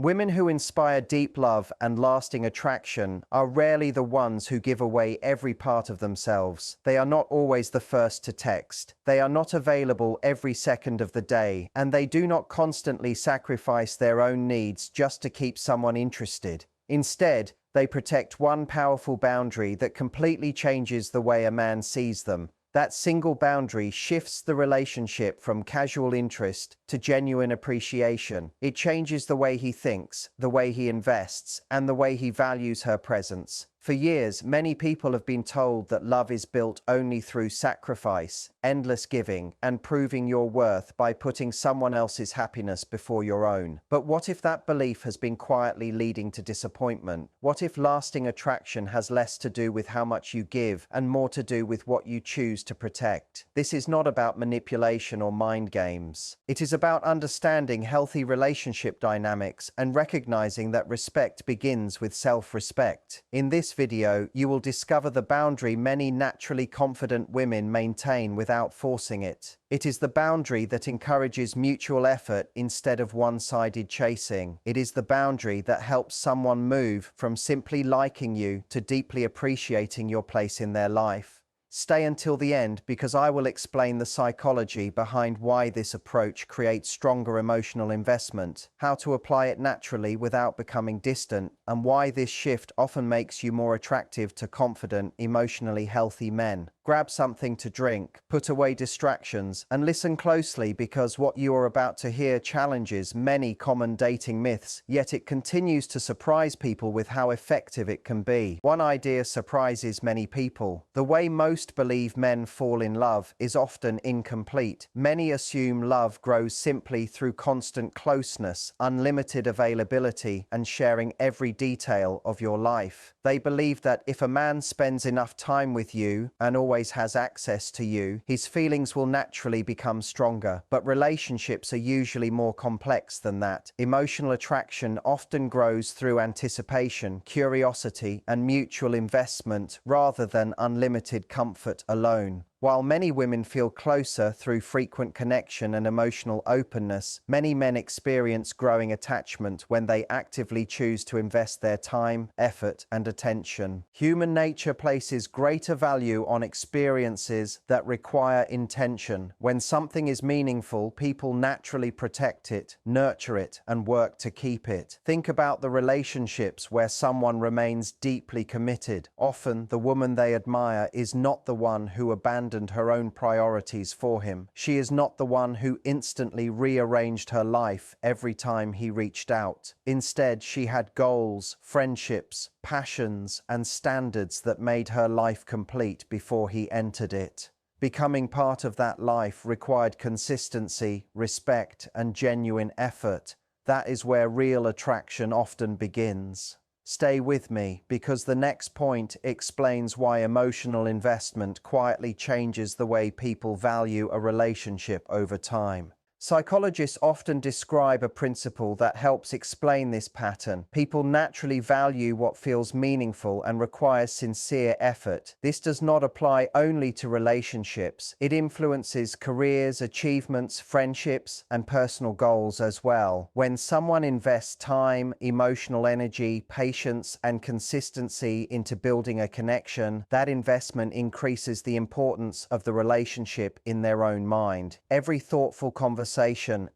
Women who inspire deep love and lasting attraction are rarely the ones who give away every part of themselves. They are not always the first to text. They are not available every second of the day, and they do not constantly sacrifice their own needs just to keep someone interested. Instead, they protect one powerful boundary that completely changes the way a man sees them. That single boundary shifts the relationship from casual interest to genuine appreciation. It changes the way he thinks, the way he invests, and the way he values her presence. For years, many people have been told that love is built only through sacrifice, endless giving, and proving your worth by putting someone else's happiness before your own. But what if that belief has been quietly leading to disappointment? What if lasting attraction has less to do with how much you give and more to do with what you choose to protect? This is not about manipulation or mind games. It is about understanding healthy relationship dynamics and recognizing that respect begins with self-respect. In this video, you will discover the boundary many naturally confident women maintain without forcing it. It is the boundary that encourages mutual effort instead of one-sided chasing. It is the boundary that helps someone move from simply liking you to deeply appreciating your place in their life. Stay until the end because I will explain the psychology behind why this approach creates stronger emotional investment, how to apply it naturally without becoming distant, and why this shift often makes you more attractive to confident, emotionally healthy men. Grab something to drink, put away distractions, and listen closely because what you are about to hear challenges many common dating myths, yet it continues to surprise people with how effective it can be. One idea surprises many people. The way most believe men fall in love is often incomplete. Many assume love grows simply through constant closeness, unlimited availability, and sharing every detail of your life. They believe that if a man spends enough time with you and always has access to you, his feelings will naturally become stronger. But relationships are usually more complex than that. Emotional attraction often grows through anticipation, curiosity, and mutual investment rather than unlimited comfort alone. While many women feel closer through frequent connection and emotional openness, many men experience growing attachment when they actively choose to invest their time, effort, and attention. Human nature places greater value on experiences that require intention. When something is meaningful, people naturally protect it, nurture it, and work to keep it. Think about the relationships where someone remains deeply committed. Often, the woman they admire is not the one who abandoned her own priorities for him. She is not the one who instantly rearranged her life every time he reached out. Instead, she had goals, friendships, passions, and standards that made her life complete before he entered it. Becoming part of that life required consistency, respect, and genuine effort. That is where real attraction often begins. Stay with me because the next point explains why emotional investment quietly changes the way people value a relationship over time. Psychologists often describe a principle that helps explain this pattern. People naturally value what feels meaningful and requires sincere effort. This does not apply only to relationships. It influences careers, achievements, friendships, and personal goals as well. When someone invests time, emotional energy, patience, and consistency into building a connection, that investment increases the importance of the relationship in their own mind. Every thoughtful conversation,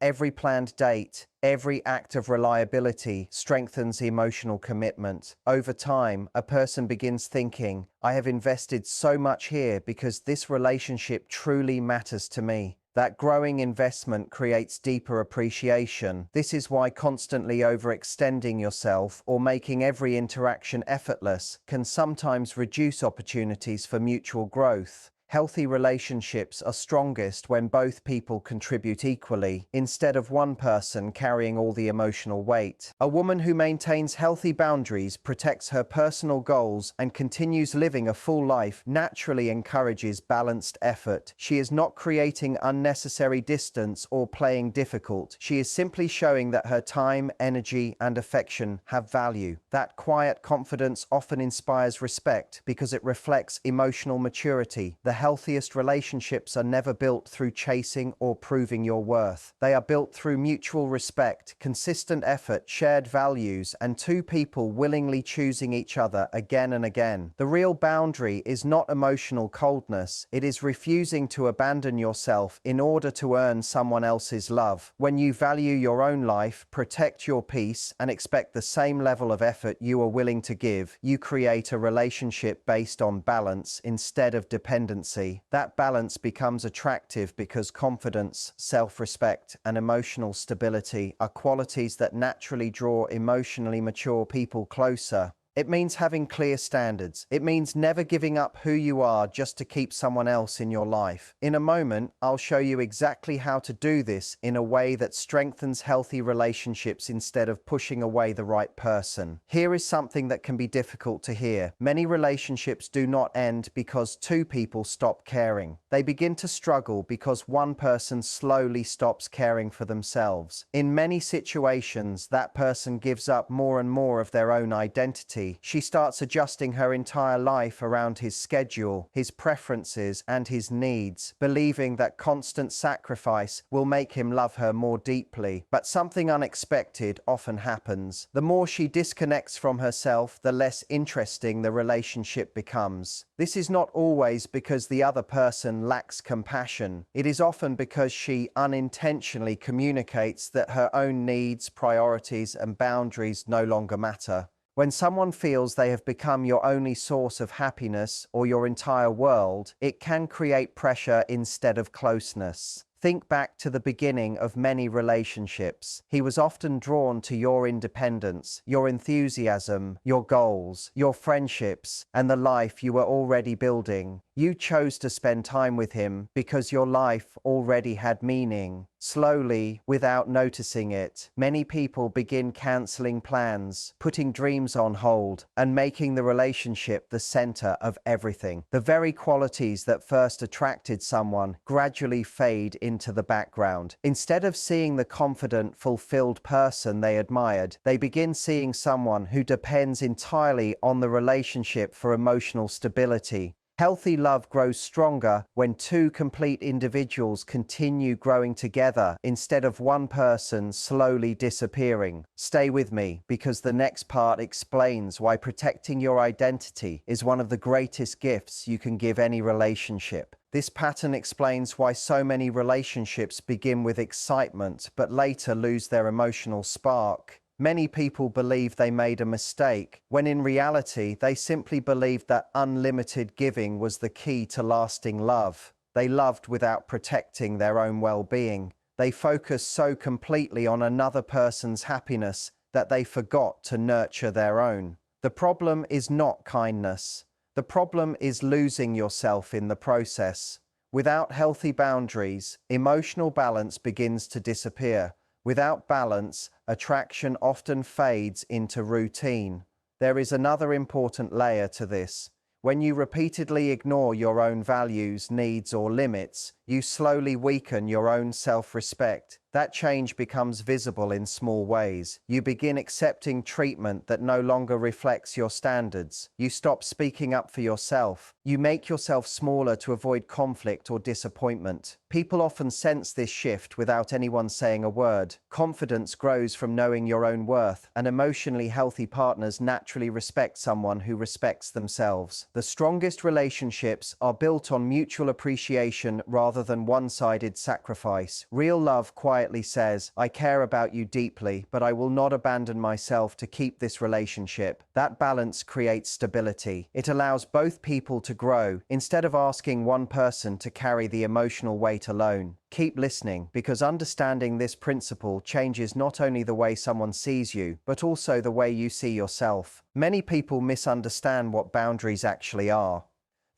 every planned date, every act of reliability strengthens emotional commitment. Over time, a person begins thinking, I have invested so much here because this relationship truly matters to me. That growing investment creates deeper appreciation. This is why constantly overextending yourself or making every interaction effortless can sometimes reduce opportunities for mutual growth. Healthy relationships are strongest when both people contribute equally, instead of one person carrying all the emotional weight. A woman who maintains healthy boundaries, protects her personal goals, and continues living a full life naturally encourages balanced effort. She is not creating unnecessary distance or playing difficult. She is simply showing that her time, energy, and affection have value. That quiet confidence often inspires respect because it reflects emotional maturity. The healthiest relationships are never built through chasing or proving your worth. They are built through mutual respect, consistent effort, shared values, and two people willingly choosing each other again and again. The real boundary is not emotional coldness, it is refusing to abandon yourself in order to earn someone else's love. When you value your own life, protect your peace, and expect the same level of effort you are willing to give, you create a relationship based on balance instead of dependency. That balance becomes attractive because confidence, self-respect, and emotional stability are qualities that naturally draw emotionally mature people closer. It means having clear standards. It means never giving up who you are just to keep someone else in your life. In a moment, I'll show you exactly how to do this in a way that strengthens healthy relationships instead of pushing away the right person. Here is something that can be difficult to hear. Many relationships do not end because two people stop caring. They begin to struggle because one person slowly stops caring for themselves. In many situations, that person gives up more and more of their own identity. She starts adjusting her entire life around his schedule, his preferences, and his needs, believing that constant sacrifice will make him love her more deeply. But something unexpected often happens. The more she disconnects from herself, the less interesting the relationship becomes. This is not always because the other person lacks compassion. It is often because she unintentionally communicates that her own needs, priorities, and boundaries no longer matter. When someone feels they have become your only source of happiness or your entire world, it can create pressure instead of closeness. Think back to the beginning of many relationships. He was often drawn to your independence, your enthusiasm, your goals, your friendships, and the life you were already building. You chose to spend time with him because your life already had meaning. Slowly, without noticing it, many people begin canceling plans, putting dreams on hold, and making the relationship the center of everything. The very qualities that first attracted someone gradually fade into the background. Instead of seeing the confident, fulfilled person they admired, they begin seeing someone who depends entirely on the relationship for emotional stability. Healthy love grows stronger when two complete individuals continue growing together instead of one person slowly disappearing. Stay with me, because the next part explains why protecting your identity is one of the greatest gifts you can give any relationship. This pattern explains why so many relationships begin with excitement but later lose their emotional spark. Many people believe they made a mistake, when in reality they simply believed that unlimited giving was the key to lasting love. They loved without protecting their own well-being. They focused so completely on another person's happiness that they forgot to nurture their own. The problem is not kindness. The problem is losing yourself in the process. Without healthy boundaries, emotional balance begins to disappear. Without balance, attraction often fades into routine. There is another important layer to this. When you repeatedly ignore your own values, needs, or limits, you slowly weaken your own self-respect. That change becomes visible in small ways. You begin accepting treatment that no longer reflects your standards. You stop speaking up for yourself. You make yourself smaller to avoid conflict or disappointment. People often sense this shift without anyone saying a word. Confidence grows from knowing your own worth, and emotionally healthy partners naturally respect someone who respects themselves. The strongest relationships are built on mutual appreciation rather than one-sided sacrifice. Real love quietly says, "I care about you deeply, but I will not abandon myself to keep this relationship." That balance creates stability. It allows both people to grow, instead of asking one person to carry the emotional weight alone. Keep listening, because understanding this principle changes not only the way someone sees you, but also the way you see yourself. Many people misunderstand what boundaries actually are.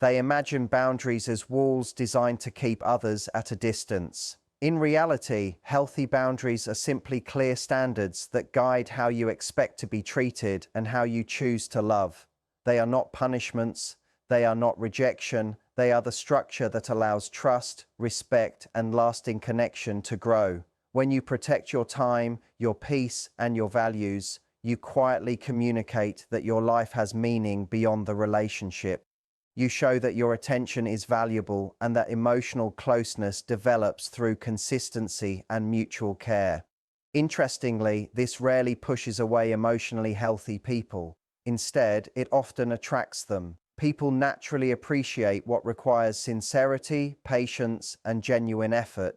They imagine boundaries as walls designed to keep others at a distance. In reality, healthy boundaries are simply clear standards that guide how you expect to be treated and how you choose to love. They are not punishments. They are not rejection. They are the structure that allows trust, respect, and lasting connection to grow. When you protect your time, your peace, and your values, you quietly communicate that your life has meaning beyond the relationship. You show that your attention is valuable and that emotional closeness develops through consistency and mutual care. Interestingly, this rarely pushes away emotionally healthy people. Instead, it often attracts them. People naturally appreciate what requires sincerity, patience, and genuine effort.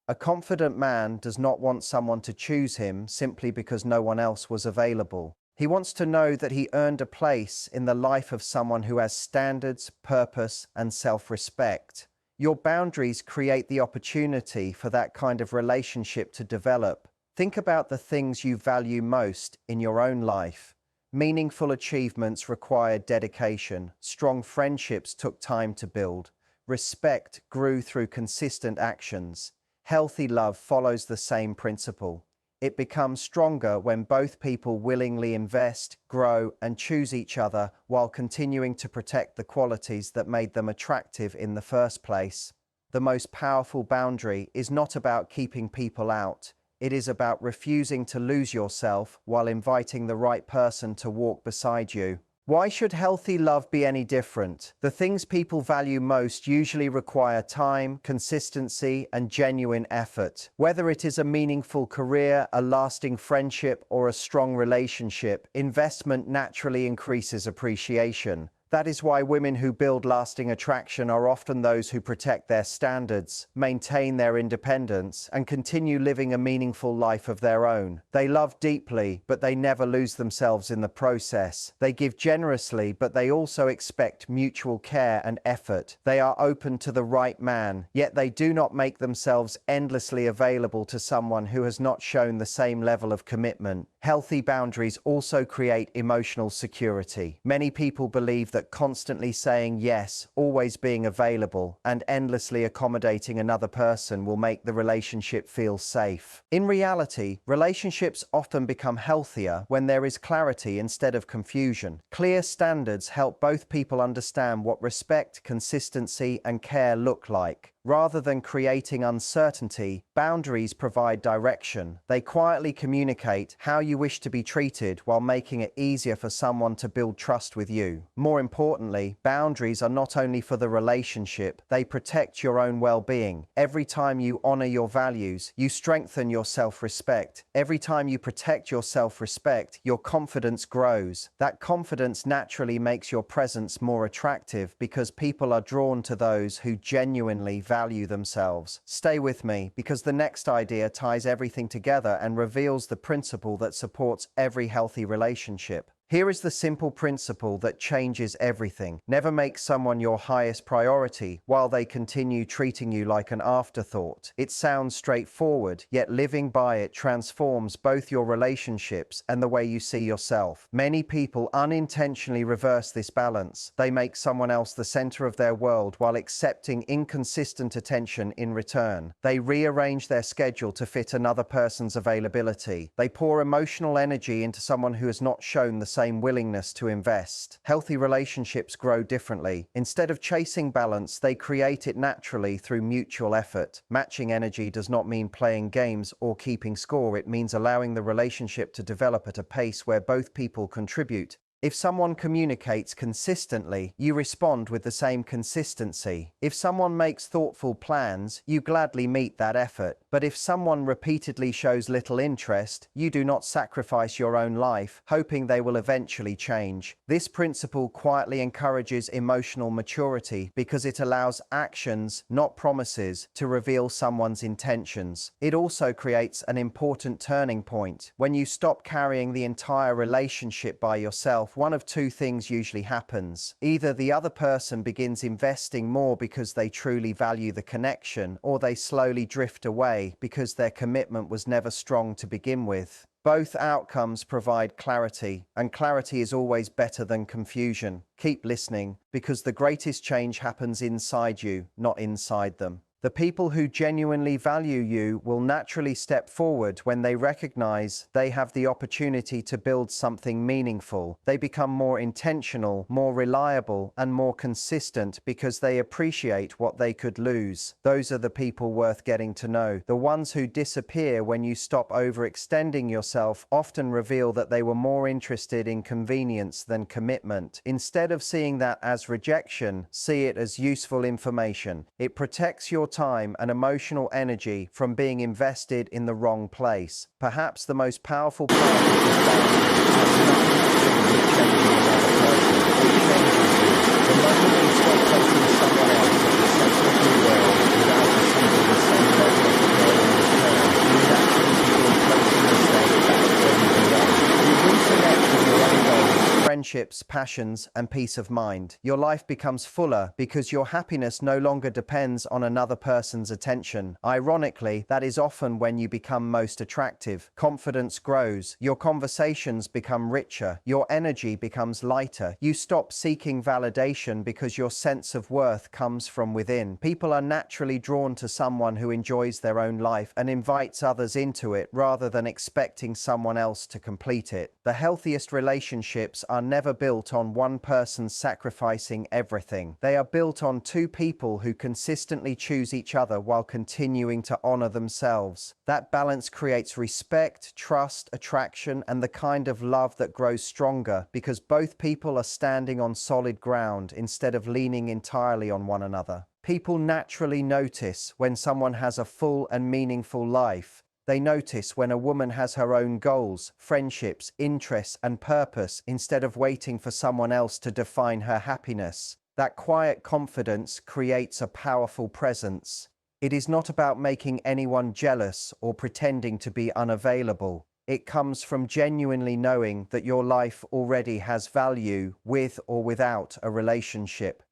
A confident man does not want someone to choose him simply because no one else was available. He wants to know that he earned a place in the life of someone who has standards, purpose, and self-respect. Your boundaries create the opportunity for that kind of relationship to develop. Think about the things you value most in your own life. Meaningful achievements required dedication. Strong friendships took time to build. Respect grew through consistent actions. Healthy love follows the same principle. It becomes stronger when both people willingly invest, grow, and choose each other while continuing to protect the qualities that made them attractive in the first place. The most powerful boundary is not about keeping people out. It is about refusing to lose yourself while inviting the right person to walk beside you. Why should healthy love be any different? The things people value most usually require time, consistency, and genuine effort. Whether it is a meaningful career, a lasting friendship, or a strong relationship, investment naturally increases appreciation. That is why women who build lasting attraction are often those who protect their standards, maintain their independence, and continue living a meaningful life of their own. They love deeply, but they never lose themselves in the process. They give generously, but they also expect mutual care and effort. They are open to the right man, yet they do not make themselves endlessly available to someone who has not shown the same level of commitment. Healthy boundaries also create emotional security. Many people believe that constantly saying yes, always being available, and endlessly accommodating another person will make the relationship feel safe. In reality, relationships often become healthier when there is clarity instead of confusion. Clear standards help both people understand what respect, consistency, and care look like. Rather than creating uncertainty, boundaries provide direction. They quietly communicate how you wish to be treated while making it easier for someone to build trust with you. More importantly, boundaries are not only for the relationship, they protect your own well-being. Every time you honor your values, you strengthen your self-respect. Every time you protect your self-respect, your confidence grows. That confidence naturally makes your presence more attractive because people are drawn to those who genuinely value themselves. Stay with me, because the next idea ties everything together and reveals the principle that supports every healthy relationship. Here is the simple principle that changes everything. Never make someone your highest priority while they continue treating you like an afterthought. It sounds straightforward, yet living by it transforms both your relationships and the way you see yourself. Many people unintentionally reverse this balance. They make someone else the center of their world while accepting inconsistent attention in return. They rearrange their schedule to fit another person's availability. They pour emotional energy into someone who has not shown the same willingness to invest. Healthy relationships grow differently. Instead of chasing balance, they create it naturally through mutual effort. Matching energy does not mean playing games or keeping score. It means allowing the relationship to develop at a pace where both people contribute. If someone communicates consistently, you respond with the same consistency. If someone makes thoughtful plans, you gladly meet that effort. But if someone repeatedly shows little interest, you do not sacrifice your own life, hoping they will eventually change. This principle quietly encourages emotional maturity because it allows actions, not promises, to reveal someone's intentions. It also creates an important turning point. When you stop carrying the entire relationship by yourself, one of two things usually happens. Either the other person begins investing more because they truly value the connection, or they slowly drift away because their commitment was never strong to begin with. Both outcomes provide clarity, and clarity is always better than confusion. Keep listening, because the greatest change happens inside you, not inside them. The people who genuinely value you will naturally step forward when they recognize they have the opportunity to build something meaningful. They become more intentional, more reliable, and more consistent because they appreciate what they could lose. Those are the people worth getting to know. The ones who disappear when you stop overextending yourself often reveal that they were more interested in convenience than commitment. Instead of seeing that as rejection, see it as useful information. It protects your time and emotional energy from being invested in the wrong place. Perhaps the most powerful part of this boundary has nothing to do with changing another person. It changes you. The moment you stop placing someone else at the center of your world without receiving the same level of care in return, you naturally begin placing yourself back where you belong. You reconnect with your own goals, friendships, passions, and peace of mind. Your life becomes fuller because your happiness no longer depends on another person's attention. Ironically, that is often when you become most attractive. Confidence grows, your conversations become richer, your energy becomes lighter. You stop seeking validation because your sense of worth comes from within. People are naturally drawn to someone who enjoys their own life and invites others into it rather than expecting someone else to complete it. The healthiest relationships are never built on one person sacrificing everything. They are built on two people who consistently choose each other while continuing to honor themselves. That balance creates respect, trust, attraction, and the kind of love that grows stronger because both people are standing on solid ground instead of leaning entirely on one another. People naturally notice when someone has a full and meaningful life. They notice when a woman has her own goals, friendships, interests, and purpose instead of waiting for someone else to define her happiness. That quiet confidence creates a powerful presence. It is not about making anyone jealous or pretending to be unavailable. It comes from genuinely knowing that your life already has value with or without a relationship.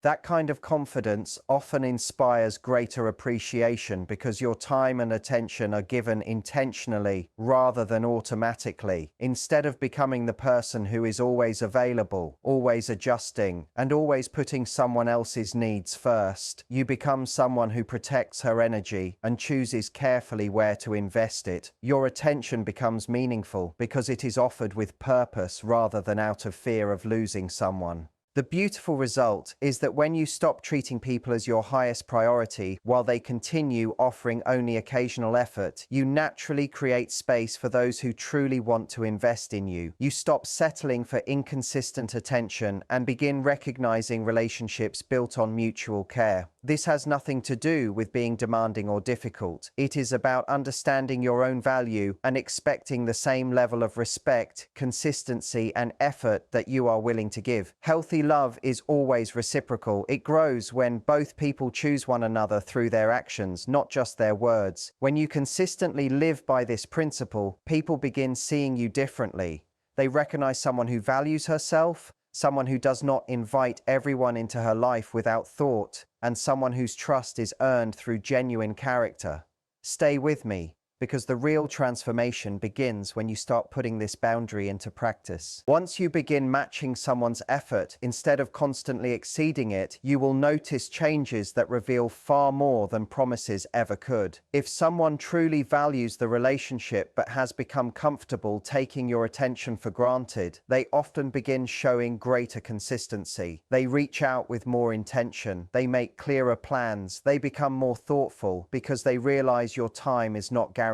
That kind of confidence often inspires greater appreciation because your time and attention are given intentionally rather than automatically. Instead of becoming the person who is always available, always adjusting, and always putting someone else's needs first, you become someone who protects her energy and chooses carefully where to invest it. Your attention becomes meaningful because it is offered with purpose rather than out of fear of losing someone. The beautiful result is that when you stop treating people as your highest priority while they continue offering only occasional effort, you naturally create space for those who truly want to invest in you. You stop settling for inconsistent attention and begin recognizing relationships built on mutual care. This has nothing to do with being demanding or difficult. It is about understanding your own value and expecting the same level of respect, consistency, and effort that you are willing to give. Healthy love is always reciprocal. It grows when both people choose one another through their actions, not just their words. When you consistently live by this principle, people begin seeing you differently. They recognize someone who values herself, someone who does not invite everyone into her life without thought, and someone whose trust is earned through genuine character. Stay with me, because the real transformation begins when you start putting this boundary into practice. Once you begin matching someone's effort instead of constantly exceeding it, you will notice changes that reveal far more than promises ever could. If someone truly values the relationship but has become comfortable taking your attention for granted, they often begin showing greater consistency. They reach out with more intention. They make clearer plans. They become more thoughtful because they realize your time is not guaranteed.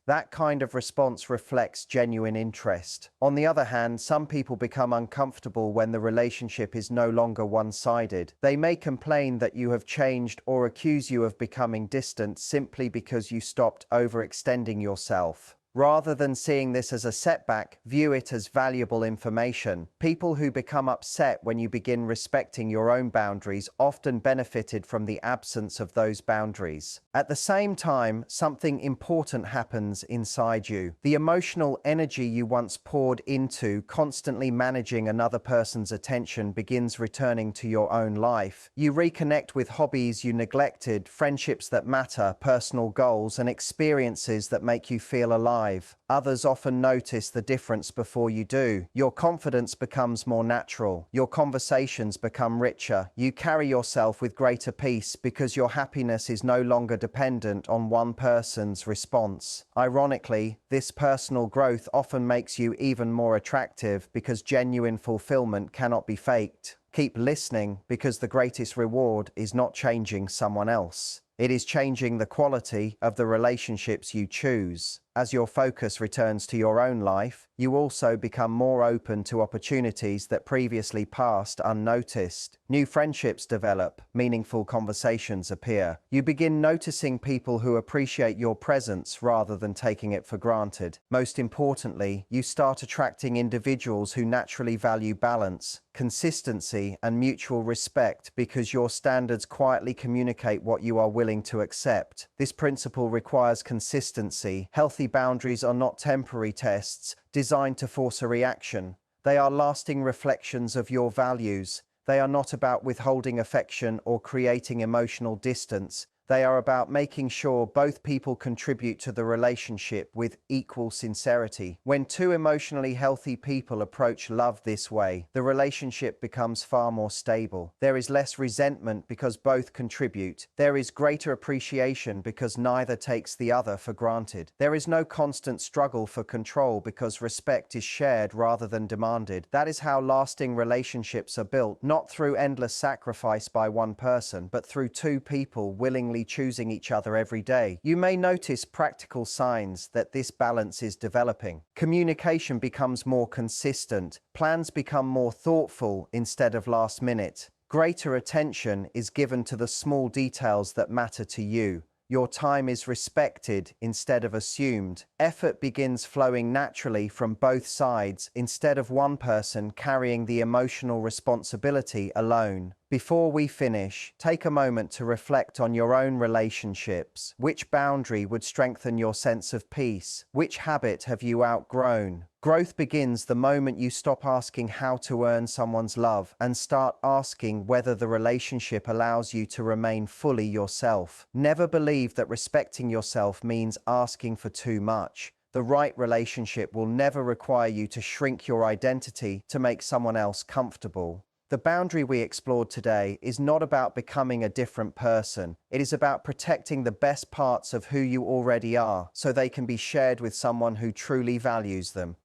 That kind of response reflects genuine interest. On the other hand, some people become uncomfortable when the relationship is no longer one-sided. They may complain that you have changed or accuse you of becoming distant simply because you stopped overextending yourself. Rather than seeing this as a setback, view it as valuable information. People who become upset when you begin respecting your own boundaries often benefited from the absence of those boundaries. At the same time, something important happens inside you. The emotional energy you once poured into constantly managing another person's attention begins returning to your own life. You reconnect with hobbies you neglected, friendships that matter, personal goals, and experiences that make you feel alive. arrive. Others often notice the difference before you do. Your confidence becomes more natural. Your conversations become richer. You carry yourself with greater peace because your happiness is no longer dependent on one person's response. Ironically, this personal growth often makes you even more attractive because genuine fulfillment cannot be faked. Keep listening because the greatest reward is not changing someone else. It is changing the quality of the relationships you choose. As your focus returns to your own life, you also become more open to opportunities that previously passed unnoticed. New friendships develop, meaningful conversations appear. You begin noticing people who appreciate your presence rather than taking it for granted. Most importantly, you start attracting individuals who naturally value balance, consistency, and mutual respect because your standards quietly communicate what you are willing to accept. This principle requires consistency. Healthy boundaries are not temporary tests designed to force a reaction. They are lasting reflections of your values. They are not about withholding affection or creating emotional distance. They are about making sure both people contribute to the relationship with equal sincerity. When two emotionally healthy people approach love this way, the relationship becomes far more stable. There is less resentment because both contribute. There is greater appreciation because neither takes the other for granted. There is no constant struggle for control because respect is shared rather than demanded. That is how lasting relationships are built, not through endless sacrifice by one person, but through two people willingly choosing each other every day. You may notice practical signs that this balance is developing. Communication becomes more consistent. Plans become more thoughtful instead of last minute. Greater attention is given to the small details that matter to you. Your time is respected instead of assumed. Effort begins flowing naturally from both sides instead of one person carrying the emotional responsibility alone. Before we finish, take a moment to reflect on your own relationships. Which boundary would strengthen your sense of peace? Which habit have you outgrown? Growth begins the moment you stop asking how to earn someone's love and start asking whether the relationship allows you to remain fully yourself. Never believe that respecting yourself means asking for too much. The right relationship will never require you to shrink your identity to make someone else comfortable. The boundary we explored today is not about becoming a different person. It is about protecting the best parts of who you already are so they can be shared with someone who truly values them.